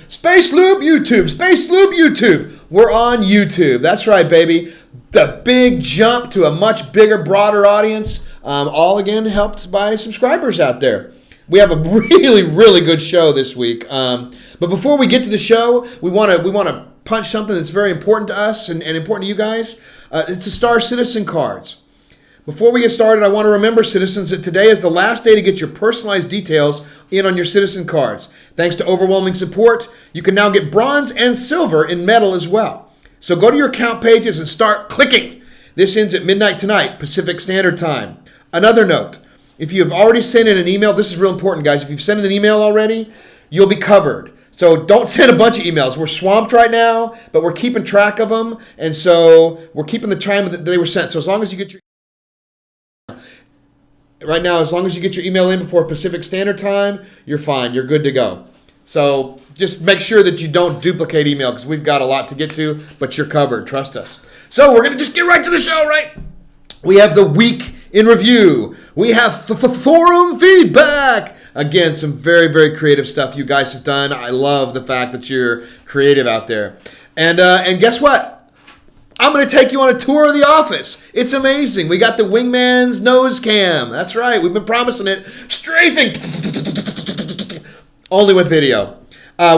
Space Loop YouTube. Space Loop YouTube. We're on YouTube. That's right, baby. The big jump to a much bigger, broader audience. All again helped by subscribers out there. We have a really, really good show this week. But before we get to the show, we want to punch something that's very important to us and important to you guys. It's the Star Citizen cards. Before we get started, I want to remember, citizens, that today is the last day to get your personalized details in on your citizen cards. Thanks to overwhelming support, you can now get bronze and silver in metal as well. So go to your account pages and start clicking. This ends at midnight tonight, Pacific Standard Time. Another note, if you have already sent in an email, this is real important, guys. If you've sent in an email already, you'll be covered. So don't send a bunch of emails. We're swamped right now, but we're keeping track of them. And so we're keeping the time that they were sent. So as long as you get your right now, as long as you get your email in before Pacific Standard Time, you're fine. You're good to go. So just make sure that you don't duplicate email because we've got a lot to get to, but you're covered. Trust us. So we're going to just get right to the show, right? We have the week in review. We have forum feedback. Again, some very, very creative stuff you guys have done. I love the fact that you're creative out there. And guess what? I'm going to take you on a tour of the office. It's amazing. We got the Wingman's nose cam. That's right. We've been promising it. Strafing. Only with video.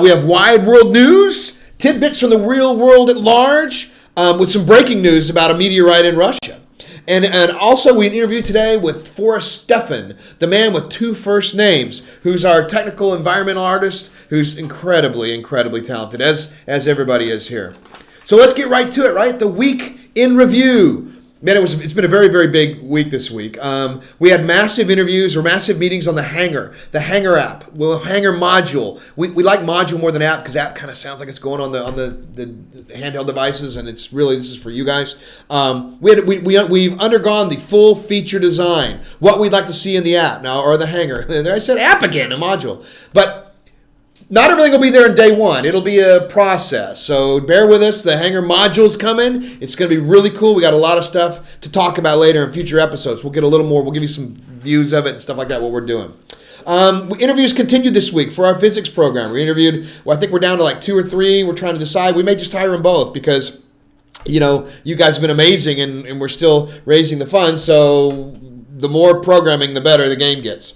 We have wide world news, tidbits from the real world at large, with some breaking news about a meteorite in Russia. And also we interviewed today with Forrest Stephan, the man with two first names, who's our technical environmental artist, who's incredibly, incredibly talented, as everybody is here. So let's get right to it, right? The week in review. Man, it's been a very, very big week this week. We had massive interviews or massive meetings on the Hangar app, Hangar module. We like module more than app because app kind of sounds like it's going on the handheld devices, and this is for you guys. We've undergone the full feature design, what we'd like to see in the app now, or the Hangar. There I said app again, a module, but not everything will be there in day one. It'll be a process. So bear with us. The Hangar module's coming. It's going to be really cool. We got a lot of stuff to talk about later in future episodes. We'll get a little more. We'll give you some views of it and stuff like that, what we're doing. Interviews continued this week for our physics program. We interviewed, I think we're down to like 2 or 3. We're trying to decide. We may just hire them both because, you guys have been amazing and we're still raising the funds. So the more programming, the better the game gets.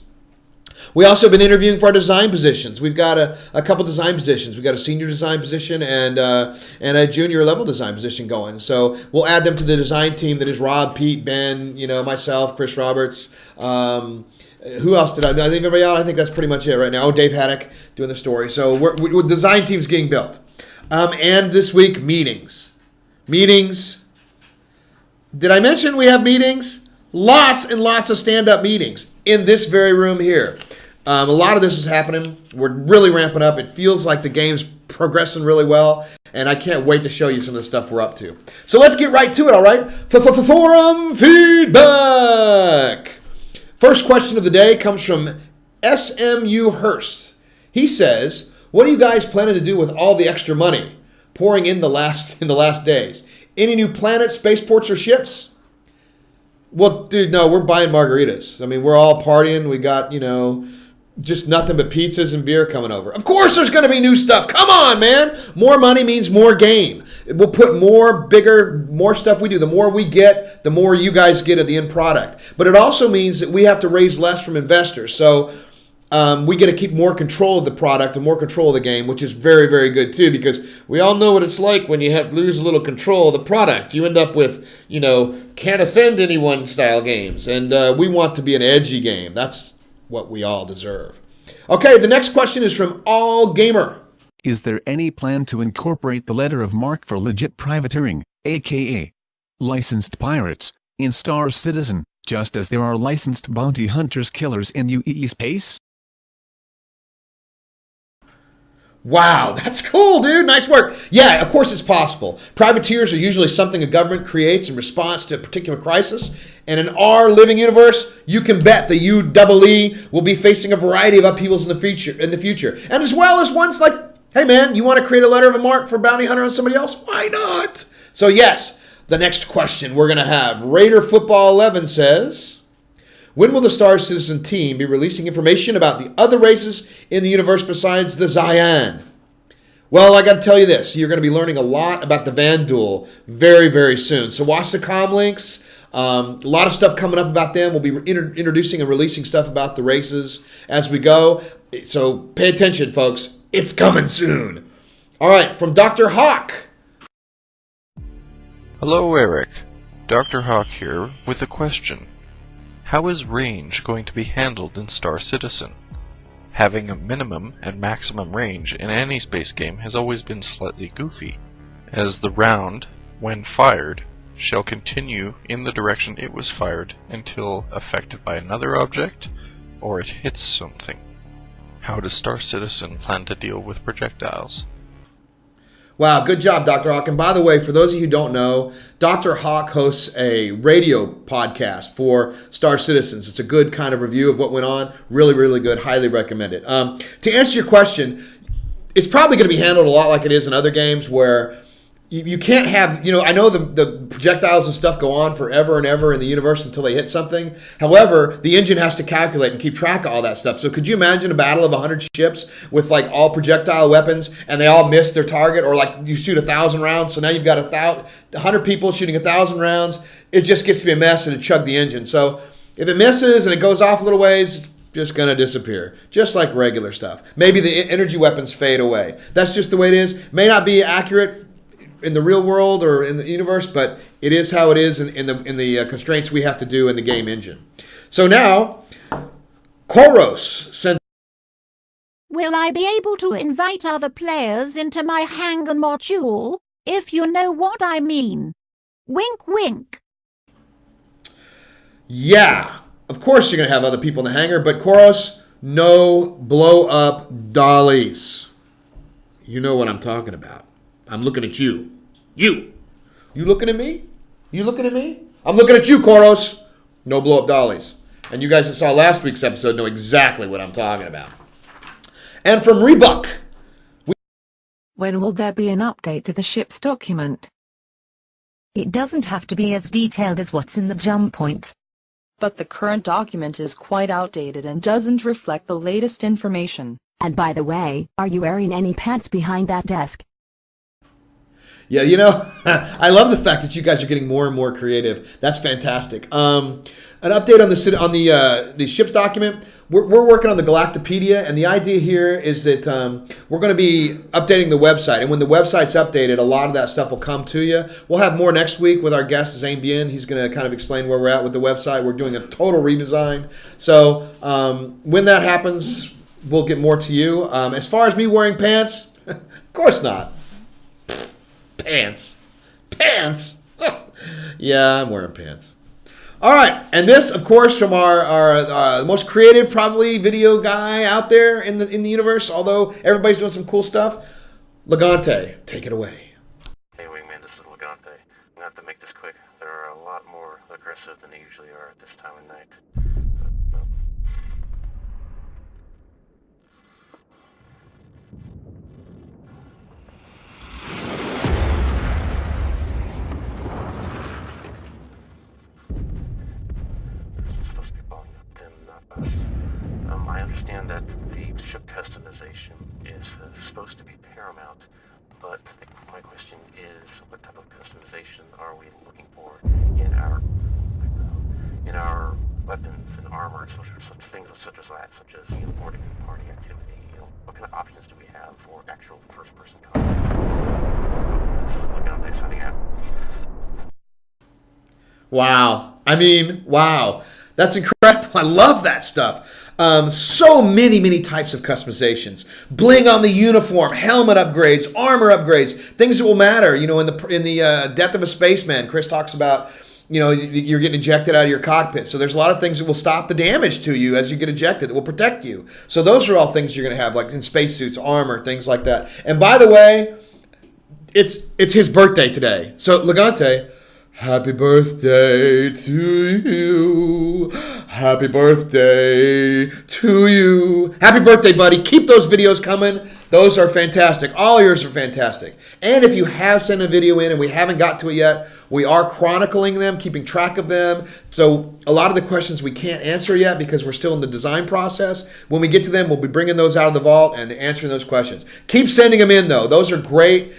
We also have been interviewing for our design positions. We've got a couple design positions. We've got a senior design position and a junior level design position going. So we'll add them to the design team that is Rob, Pete, Ben, myself, Chris Roberts. Who else did I think everybody else? I think that's pretty much it right now. Oh, Dave Haddock doing the story. So we're design team's getting built. And this week, meetings. Meetings. Did I mention we have meetings? Lots and lots of stand-up meetings in this very room here. A lot of this is happening. We're really ramping up. It feels like the game's progressing really well, and I can't wait to show you some of the stuff we're up to. So let's get right to it, all right? Forum feedback. First question of the day comes from SMU Hurst. He says, "What are you guys planning to do with all the extra money pouring in the last days? Any new planets, spaceports, or ships?" Well, dude, no, we're buying margaritas. I mean, we're all partying. We got, just nothing but pizzas and beer coming over. Of course there's going to be new stuff. Come on, man. More money means more game. We'll put more stuff we do. The more we get, the more you guys get at the end product. But it also means that we have to raise less from investors. So we get to keep more control of the product and more control of the game, which is very, very good too, because we all know what it's like when you lose a little control of the product. You end up with, can't offend anyone style games. And we want to be an edgy game. That's what we all deserve. Okay, the next question is from All Gamer. Is there any plan to incorporate the letter of marque for legit privateering, aka licensed pirates, in Star Citizen, just as there are licensed bounty hunters killers in UEE space? Wow, that's cool, dude. Nice work. Yeah, of course it's possible. Privateers are usually something a government creates in response to a particular crisis. And in our living universe, you can bet the UEE will be facing a variety of upheavals in the future. And as well as ones like, hey man, you want to create a letter of marque for bounty hunter on somebody else? Why not? So yes, the next question we're going to have. Raider Football 11 says, when will the Star Citizen team be releasing information about the other races in the universe besides the Zayan? Well, I got to tell you this. You're going to be learning a lot about the Van Duel very, very soon. So watch the comm links. A lot of stuff coming up about them. We'll be introducing and releasing stuff about the races as we go. So pay attention, folks. It's coming soon. All right, from Dr. Hawk. Hello, Eric. Dr. Hawk here with a question. How is range going to be handled in Star Citizen? Having a minimum and maximum range in any space game has always been slightly goofy, as the round, when fired, shall continue in the direction it was fired until affected by another object, or it hits something. How does Star Citizen plan to deal with projectiles? Wow, good job, Dr. Hawk. And by the way, for those of you who don't know, Dr. Hawk hosts a radio podcast for Star Citizens. It's a good kind of review of what went on. Really, really good. Highly recommend it. To answer your question, it's probably going to be handled a lot like it is in other games where you can't have, I know the projectiles and stuff go on forever and ever in the universe until they hit something. However, the engine has to calculate and keep track of all that stuff. So could you imagine a battle of 100 ships with like all projectile weapons and they all miss their target, or like you shoot 1,000 rounds, so now you've got 100 people shooting 1,000 rounds. It just gets to be a mess and it chug the engine. So if it misses and it goes off a little ways, it's just going to disappear, just like regular stuff. Maybe the energy weapons fade away. That's just the way it is. May not be accurate in the real world or in the universe, but it is how it is in the constraints we have to do in the game engine. So now, Koros sent. Will I be able to invite other players into my Hangar module, if you know what I mean? Wink, wink. Yeah, of course you're going to have other people in the hangar, but Koros, no blow-up dollies. You know what I'm talking about. I'm looking at you. You looking at me? You looking at me? I'm looking at you, Koros. No blow-up dollies. And you guys that saw last week's episode know exactly what I'm talking about. And from Rebuck. When will there be an update to the ship's document? It doesn't have to be as detailed as what's in the jump point. But the current document is quite outdated and doesn't reflect the latest information. And by the way, are you wearing any pants behind that desk? Yeah, I love the fact that you guys are getting more and more creative. That's fantastic. An update on the ship's document. We're working on the Galactopedia, and the idea here is that we're going to be updating the website. And when the website's updated, a lot of that stuff will come to you. We'll have more next week with our guest, Zane Bien. He's going to kind of explain where we're at with the website. We're doing a total redesign. So when that happens, we'll get more to you. As far as me wearing pants, of course not. Pants. Yeah, I'm wearing pants. All right, and this, of course, from our most creative, probably video guy out there in the universe. Although everybody's doing some cool stuff. Legante, take it away. Hey, Wingman, this is Legante. I'm gonna have to make this quick. They're a lot more aggressive than they usually are at this time of night. I understand that the ship customization is supposed to be paramount, but my question is, what type of customization are we looking for in our weapons and armor, such things such as that, such as boarding and party activity? What kind of options do we have for actual first-person combat? Look out there, signing out. Wow. Wow. That's incredible. I love that stuff. So many types of customizations. Bling on the uniform, helmet upgrades, armor upgrades, things that will matter. In the Death of a Spaceman, Chris talks about, you're getting ejected out of your cockpit. So there's a lot of things that will stop the damage to you as you get ejected, that will protect you. So those are all things you're going to have, like in spacesuits, armor, things like that. And by the way, it's his birthday today. So Legante, Happy birthday to you. Happy birthday to you. Happy birthday, buddy. Keep those videos coming. Those are fantastic. All yours are fantastic. And if you have sent a video in and we haven't got to it yet, we are chronicling them, keeping track of them. So a lot of the questions we can't answer yet because we're still in the design process. When we get to them, we'll be bringing those out of the vault and answering those questions. Keep sending them in, though. Those are great.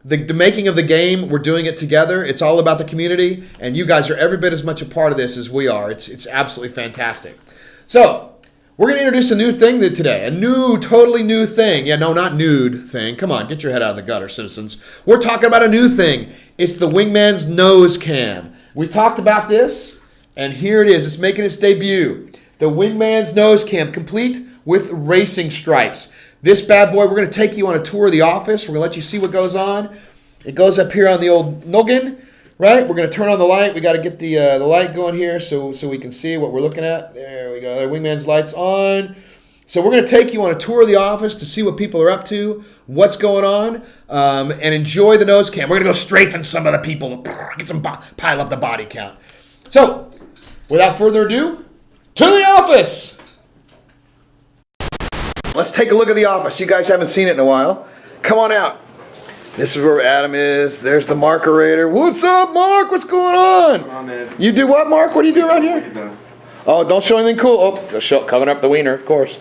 The making of the game, we're doing it together. It's all about the community, and you guys are every bit as much a part of this as we are. It's absolutely fantastic. So, we're going to introduce a new thing today. A new, totally new thing. Yeah, no, not nude thing. Come on, get your head out of the gutter, citizens. We're talking about a new thing. It's the Wingman's nose cam. We talked about this, and here it is. It's making its debut. The Wingman's nose cam, complete with racing stripes. This bad boy, we're going to take you on a tour of the office. We're going to let you see what goes on. It goes up here on the old noggin, right? We're going to turn on the light. We got to get the light going here so we can see what we're looking at. There we go. There, Wingman's light's on. So we're going to take you on a tour of the office to see what people are up to, what's going on, and enjoy the nose cam. We're going to go strafing some of the people, get some pile up the body count. So, without further ado, to the office. Let's take a look at the office. You guys haven't seen it in a while. Come on out. This is where Adam is. There's the markerator. What's up, Mark? What's going on? Come on, man. You do what, Mark? What do you do around here? Oh, don't show anything cool. Oh, covering up the wiener, of course.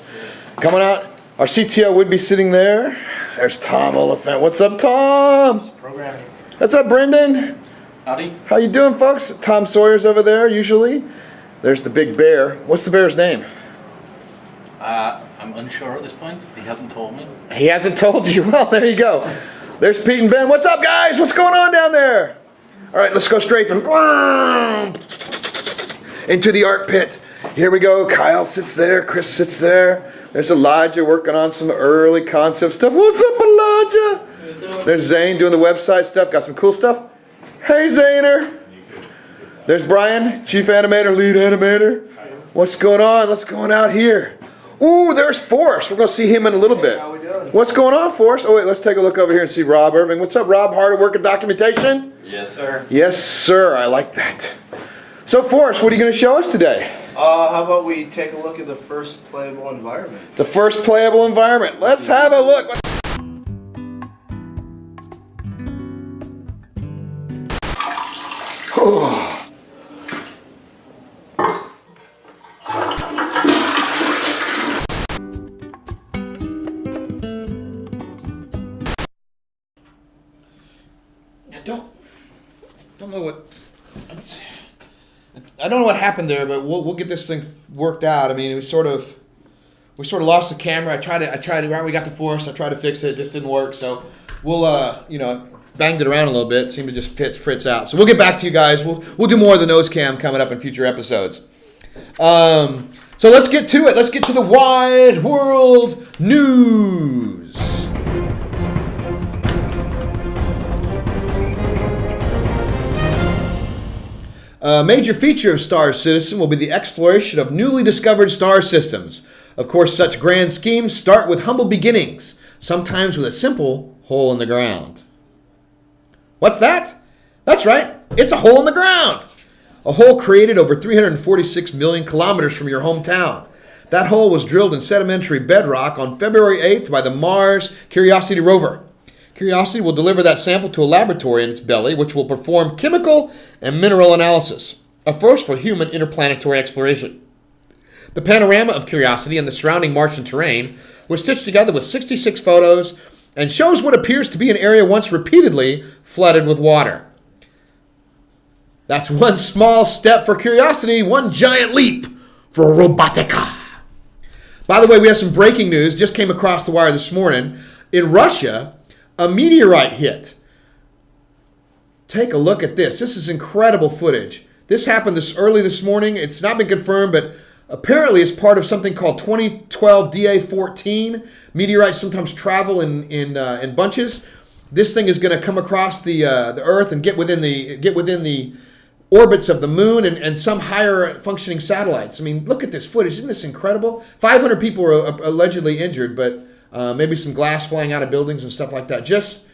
Coming out. Our CTO would be sitting there. There's Tom Oliphant. What's up, Tom? It's programming. What's up, Brendan? Howdy. How you doing, folks? Tom Sawyer's over there, usually. There's the big bear. What's the bear's name? I'm unsure at this point. He hasn't told me. He hasn't told you. Well, there you go. There's Pete and Ben. What's up, guys? What's going on down there? All right, let's go straight from into the art pit. Here we go. Kyle sits there. Chris sits there. There's Elijah working on some early concept stuff. What's up, Elijah? There's Zane doing the website stuff. Got some cool stuff. Hey, Zaner. There's Brian, chief animator, lead animator. What's going on? Let's go on out here. Ooh, there's Forrest. We're going to see him in a little bit. How we doing? What's going on, Forrest? Oh, wait, let's take a look over here and see Rob Irving. What's up, Rob? Hard at work at documentation? Yes, sir. Yes, sir. I like that. So, Forrest, what are you going to show us today? How about we take a look at the first playable environment? The first playable environment. Let's have a look. Oh. I don't know what happened there, but we'll get this thing worked out. I mean, we sort of lost the camera. I tried to right when we got to Forrest, I tried to fix it. It just didn't work. So we'll banged it around a little bit. It seemed to just fritz out. So we'll get back to you guys. We'll do more of the nose cam coming up in future episodes. So let's get to it. Let's get to the wide world news. A major feature of Star Citizen will be the exploration of newly discovered star systems. Of course, such grand schemes start with humble beginnings, sometimes with a simple hole in the ground. What's that? That's right, it's a hole in the ground. A hole created over 346 million kilometers from your hometown. That hole was drilled in sedimentary bedrock on February 8th by the Mars Curiosity rover. Curiosity will deliver that sample to a laboratory in its belly, which will perform chemical and mineral analysis, a first for human interplanetary exploration. The panorama of Curiosity and the surrounding Martian terrain was stitched together with 66 photos and shows what appears to be an area once repeatedly flooded with water. That's one small step for Curiosity, one giant leap for Robotica. By the way, we have some breaking news. Just came across the wire this morning. In Russia, a meteorite hit. Take a look at this. This is incredible footage. This happened early this morning. It's not been confirmed, but apparently it's part of something called 2012 DA14. Meteorites sometimes travel in bunches. This thing is going to come across the Earth and get within the orbits of the moon and some higher functioning satellites. I mean, look at this footage. Isn't this incredible? 500 people are allegedly injured, but maybe some glass flying out of buildings and stuff like that. Just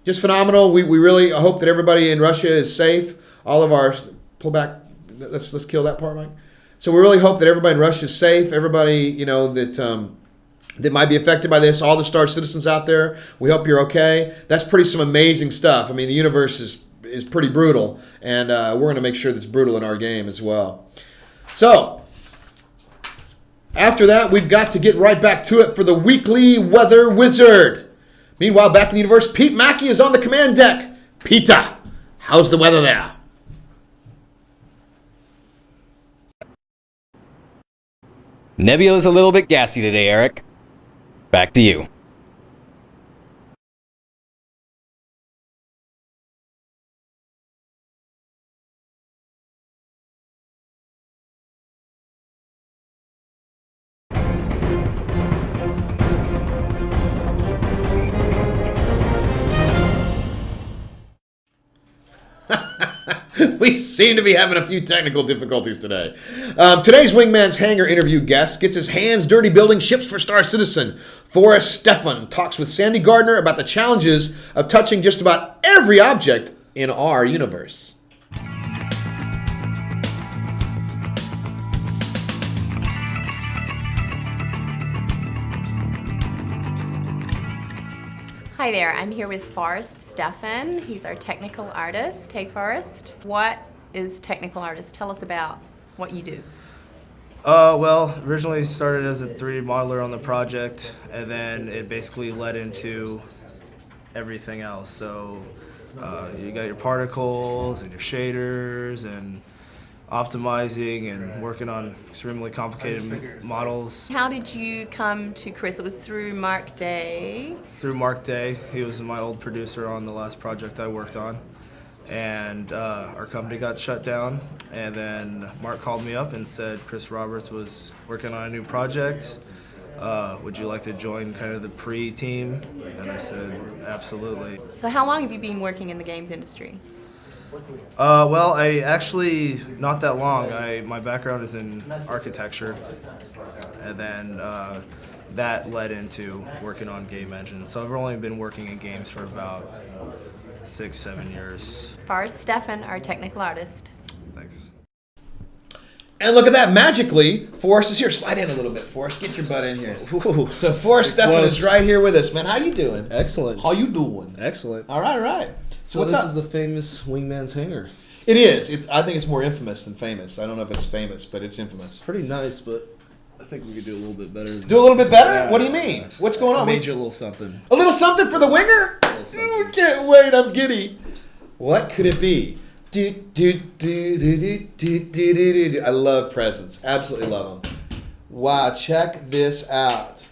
Just phenomenal. We really hope that everybody in Russia is safe. All of our pull back. Let's kill that part, Mike. So we really hope that everybody in Russia is safe. Everybody that might be affected by this. All the Star Citizens out there. We hope you're okay. That's some amazing stuff. I mean, the universe is pretty brutal, and we're going to make sure that's brutal in our game as well. So after that, we've got to get right back to it for the weekly weather wizard. Meanwhile, back in the universe, Pete Mackey is on the command deck. Peter, how's the weather there? Nebula's a little bit gassy today, Eric. Back to you. We seem to be having a few technical difficulties today. Today's Wingman's Hangar interview guest gets his hands dirty building ships for Star Citizen. Forrest Stephan talks with Sandy Gardner about the challenges of touching just about every object in our universe. Hi there, I'm here with Forrest Stephan. He's our technical artist. Hey Forrest, what is technical artist? Tell us about what you do. Well, originally started as a 3D modeler on the project, and then it basically led into everything else. So you got your particles and your shaders and optimizing and working on extremely complicated models. How did you come to Chris? It was through Mark Day. Through Mark Day. He was my old producer on the last project I worked on. And our company got shut down, and then Mark called me up and said Chris Roberts was working on a new project. Would you like to join kind of the pre-team? And I said, absolutely. So how long have you been working in the games industry? Well, I actually, not that long. My background is in architecture, and then that led into working on game engines. So I've only been working in games for about 6-7 years. Forrest Stephan, our technical artist. Thanks. And look at that, magically, Forrest is here. Slide in a little bit, Forrest. Get your butt in here. Ooh. So Forrest Stephan is right here with us, man. How you doing? Excellent. How you doing? Excellent. All right. So what's this up? is the famous Wingman's Hangar. It is. I think it's more infamous than famous. I don't know if it's famous, but it's infamous. Pretty nice, but I think we could do a little bit better. Do a little bit better? Yeah. What do you mean? What's going on? I made you a little something. A little something for the winger? I can't wait. I'm giddy. What could it be? I love presents. Absolutely love them. Wow, check this out.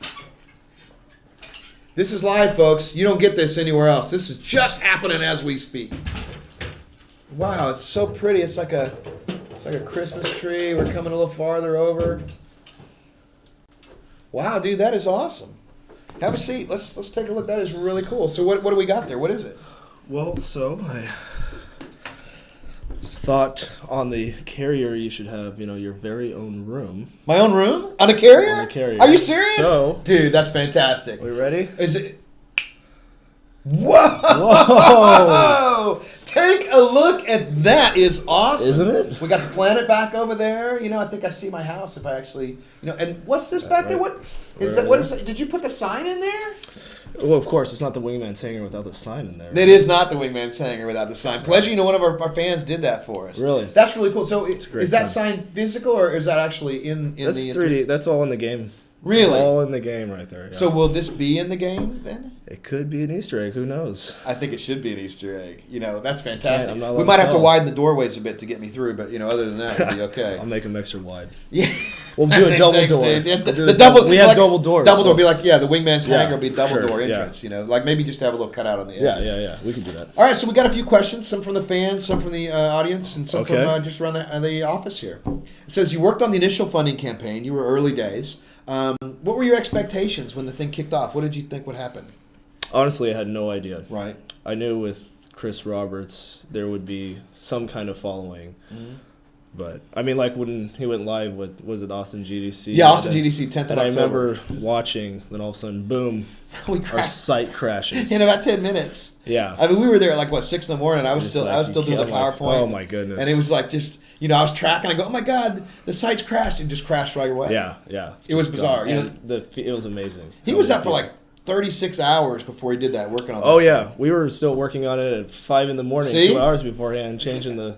This is live, folks. You don't get this anywhere else. This is just happening as we speak. Wow, it's so pretty. It's like a Christmas tree. We're coming a little farther over. Wow, dude, that is awesome. Have a seat. Let's take a look. That is really cool. So what do we got there? What is it? Well, so I thought on the carrier you should have, your very own room. My own room? On a carrier? On a carrier. Are you serious? So, dude, that's fantastic. We ready? Is it? Whoa! Take a look at that. Is awesome. Isn't it? We got the planet back over there. I think I see my house if I actually, and what's this back there? What is that? What is that? Did you put the sign in there? Well, of course, it's not the Wingman's Hangar without the sign in there. It is not the Wingman's Hangar without the sign. Pleasure, one of our fans did that for us. Really? That's really cool. So is that sign. sign physical or is that actually in That's the... 3D. That's all in the game. Really? It's all in the game right there. Yeah. So will this be in the game then? It could be an Easter egg. Who knows? I think it should be an Easter egg. That's fantastic. I'm not we might have to widen the doorways a bit to get me through, but other than that, it'll be okay. I'll make them extra wide. Yeah. We'll do a double door. The double. We have double doors. Double door. Be like, the Wingman's Hangar will be double sure, door entrance. Like maybe just have a little cutout on the edge. Yeah. We can do that. All right, so we got a few questions. Some from the fans, some from the audience, and some Okay. from just around the office here. It says you worked on the initial funding campaign. You were early days. What were your expectations when the thing kicked off? What did you think would happen? Honestly, I had no idea. Right. I knew with Chris Roberts there would be some kind of following, But I mean, like when he went live with, was it Austin GDC? Yeah, Austin GDC, 10th of and October. I remember watching, then all of a sudden, boom, our site crashes. In about 10 minutes. Yeah. I mean, we were there at like, what, 6 in the morning. I was still doing the like, PowerPoint. oh, my goodness. And it was like just, you know, I was tracking. I go, oh, my God, the site's crashed. And just crashed right away. Yeah, yeah. It was bizarre. You know, it was amazing. He was up for like 36 hours before he did that, working on that. Oh, yeah. We were still working on it at 5 in the morning, See? 2 hours beforehand, changing the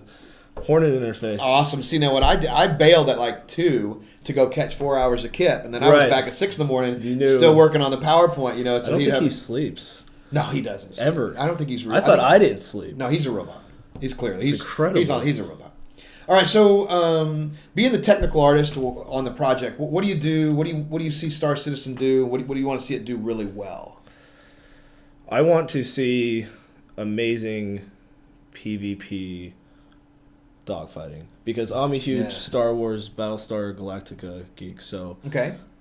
Hornet interface. Awesome. See, now what I did, I bailed at like 2 to go catch 4 hours of kip. And then I was back at 6 in the morning, still working on the PowerPoint, you know. So I don't think he sleeps. No, he doesn't sleep. Ever. I don't think he's. I thought I didn't sleep. No, he's a robot. He's clearly. He's incredible. He's a robot. All right, so being the technical artist on the project, what do you do? What do you see Star Citizen do? What do you want to see it do really well? I want to see amazing PvP dogfighting because I'm a huge Star Wars Battlestar Galactica geek. So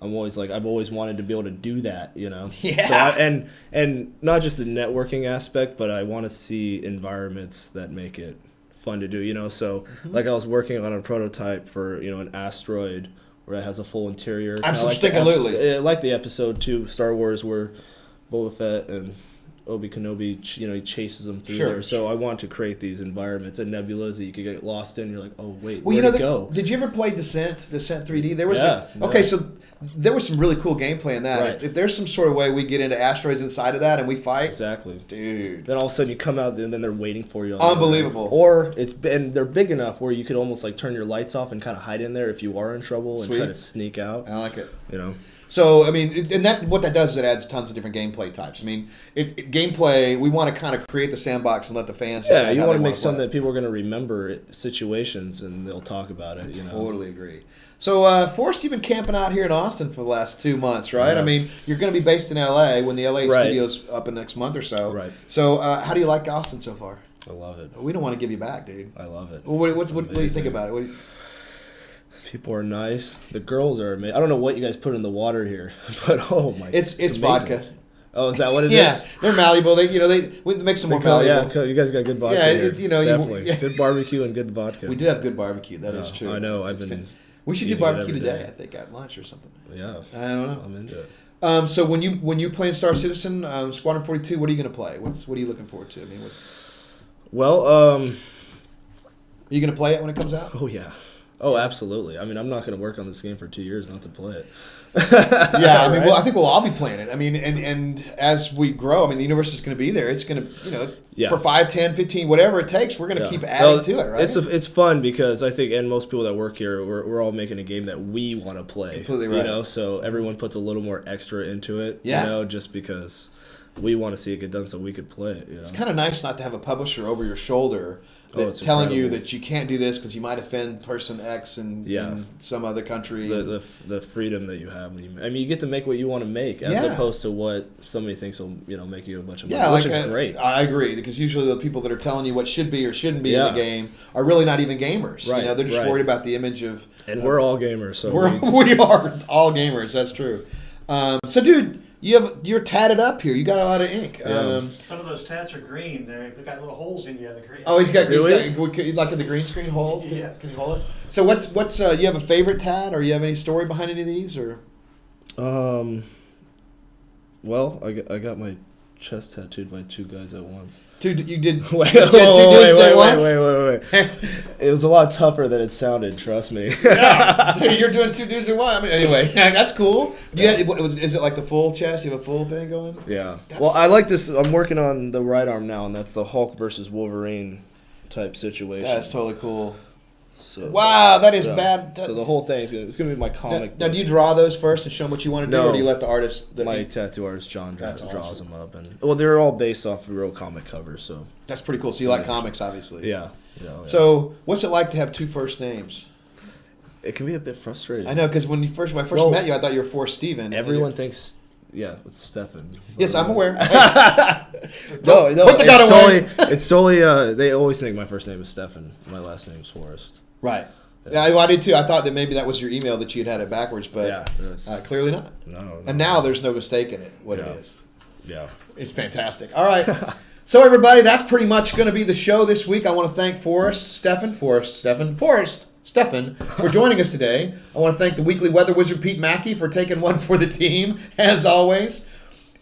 I'm always like, I've always wanted to be able to do that, you know. Yeah. So and not just the networking aspect, but I want to see environments that make it fun to do, you know. So like I was working on a prototype for, you know, an asteroid where it has a full interior. Absolutely. Like the episode 2 Star Wars where Boba Fett and Obi Kenobi, you know, he chases them through there. So I want to create these environments and nebulas that you could get lost in. You're like, oh wait, where'd it go? Did you ever play Descent 3D? There was so there was some really cool gameplay in that. Right. If there's some sort of way we get into asteroids inside of that and we fight, exactly, dude. Then all of a sudden you come out and then they're waiting for you. Unbelievable. Or they're big enough where you could almost like turn your lights off and kind of hide in there if you are in trouble and try to sneak out. I like it. You know. So, I mean, and what that does is it adds tons of different gameplay types. I mean, gameplay, we want to kind of create the sandbox and let the fans decide. Yeah, you want to make something that people are going to remember situations and they'll talk about it. You know? Totally agree. So, Forrest, you've been camping out here in Austin for the last 2 months, right? I mean, you're going to be based in LA when the LA studio's up in next month or so. Right. So, how do you like Austin so far? I love it. We don't want to give you back, dude. I love it. Well, what do you think about it? People are nice. The girls are amazing. I don't know what you guys put in the water here, but oh my! It's vodka. Oh, is that what it is? Yeah, they're malleable. We make some more malleable. Yeah, you guys got good vodka. Yeah, here. Definitely good barbecue and good vodka. We do have good barbecue. That is true. I know. We should do barbecue today. I think at lunch or something. Yeah, I don't know. I'm into it. So when you play in Star Citizen, Squadron 42, what are you going to play? What are you looking forward to? I mean, are you going to play it when it comes out? Oh yeah. Oh, absolutely. I mean, I'm not going to work on this game for 2 years not to play it. Yeah, I mean, well, I think we'll all be playing it. I mean, and as we grow, I mean, the universe is going to be there. It's going to, for 5, 10, 15, whatever it takes, we're going to keep adding to it, right? It's fun because I think, and most people that work here, we're all making a game that we want to play. Completely right. You know, so everyone puts a little more extra into it, you know, just because we want to see it get done so we could play it. You know? It's kind of nice not to have a publisher over your shoulder that's telling you that you can't do this because you might offend person X in some other country. The freedom that you have. You get to make what you want to make as opposed to what somebody thinks will make you a bunch of money, which is great. I agree, because usually the people that are telling you what should be or shouldn't be in the game are really not even gamers. Right, you know, they're just worried about the image of... And we're all gamers. So we are all gamers, that's true. So, dude... You're tatted up here. You got a lot of ink. Some of those tats are green. They've got little holes in the green. Oh, he's got like in the green screen holes. Yeah. Can you hold it? So what's you have a favorite tat, or you have any story behind any of these, or? Well, I got my chest tattooed by 2 guys at once. You did? Wait. It was a lot tougher than it sounded. Trust me. Yeah, dude, you're doing 2 dudes at once. I mean, anyway, that's cool. Is it like the full chest? You have a full thing going? Yeah. Well, I like this. I'm working on the right arm now, and that's the Hulk versus Wolverine type situation. That's totally cool. So, wow, that is bad. So the whole thing is gonna be my comic. Now, do you draw those first and show them what you want to do, or do you let the artist? My tattoo artist John draws them up, and they're all based off of real comic covers. So that's pretty cool. So you like comics, obviously. Yeah. So what's it like to have 2 first names? It can be a bit frustrating. I know, because when I first met you, I thought you were Forrest Stephan. Everyone thinks. Yeah, it's Stephan. Yes, I'm aware. No, it's totally. They always think my first name is Stephan. My last name is Forrest. Right. Yeah, I did too. I thought that maybe that was your email that you had it backwards, but clearly not. No. And now there's no mistaking it. What it is. Yeah. It's fantastic. All right. So everybody, that's pretty much going to be the show this week. I want to thank Forrest, Stephan, Stephan, for joining us today. I want to thank the weekly weather wizard Pete Mackey for taking one for the team, as always.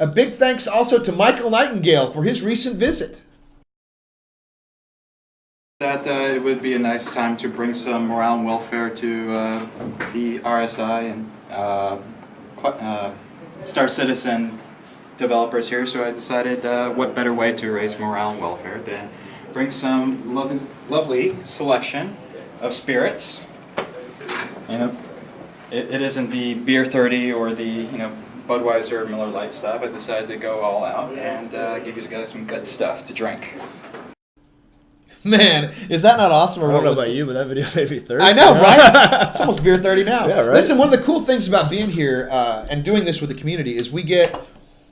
A big thanks also to Michael Nightingale for his recent visit. That it would be a nice time to bring some morale and welfare to the RSI and Star Citizen developers here, so I decided what better way to raise morale and welfare than bring some lovely selection of spirits. You know, it isn't the Beer 30 or the Budweiser or Miller Lite stuff. I decided to go all out and give you guys some good stuff to drink. Man, is that not awesome? I don't know about you, but that video made me thirsty. I know, right? It's almost Beer 30 now. Yeah, right. Listen, one of the cool things about being here and doing this with the community is we get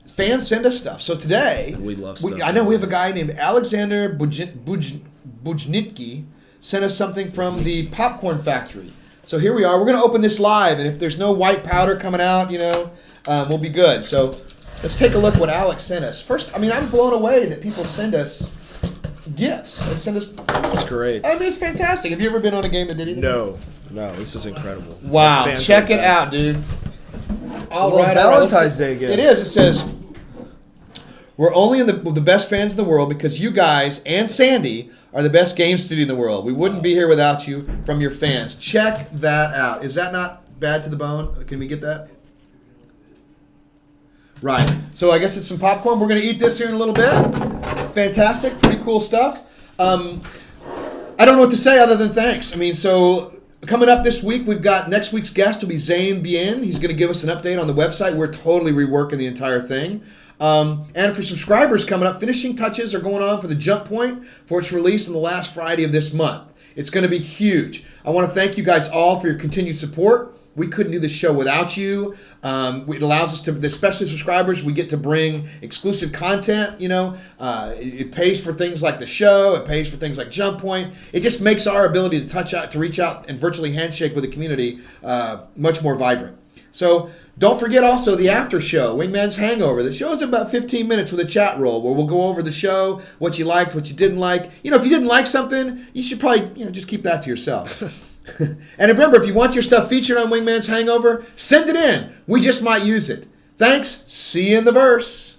fans send us stuff. So today, we love stuff. I know we have a guy named Alexander Bujnicki sent us something from the popcorn factory. So here we are. We're going to open this live, and if there's no white powder coming out, we'll be good. So let's take a look at what Alex sent us. First, I'm blown away that people send us gifts. They send us. That's great. It's fantastic. Have you ever been on a game that did anything? No, this is incredible. Wow, check it out, dude. All right, Valentine's Day gift. It is. It says, we're only the best fans in the world because you guys and Sandy are the best game studio in the world. We wouldn't be here without you from your fans. Check that out. Is that not bad to the bone? Can we get that? Right. So I guess it's some popcorn. We're going to eat this here in a little bit. Fantastic. Pretty cool stuff. I don't know what to say other than thanks. So coming up this week, we've got next week's guest will be Zane Bien. He's going to give us an update on the website. We're totally reworking the entire thing. And for subscribers coming up, finishing touches are going on for the Jump Point for its release on the last Friday of this month. It's going to be huge. I want to thank you guys all for your continued support. We couldn't do this show without you. It allows us to, especially subscribers, we get to bring exclusive content. It pays for things like the show. It pays for things like Jump Point. It just makes our ability to reach out and virtually handshake with the community much more vibrant. So don't forget also the after show, Wingman's Hangover. The show is about 15 minutes with a chat roll where we'll go over the show, what you liked, what you didn't like. If you didn't like something, you should probably just keep that to yourself. And remember, if you want your stuff featured on Wingman's Hangover, send it in. We just might use it. Thanks. See you in the verse.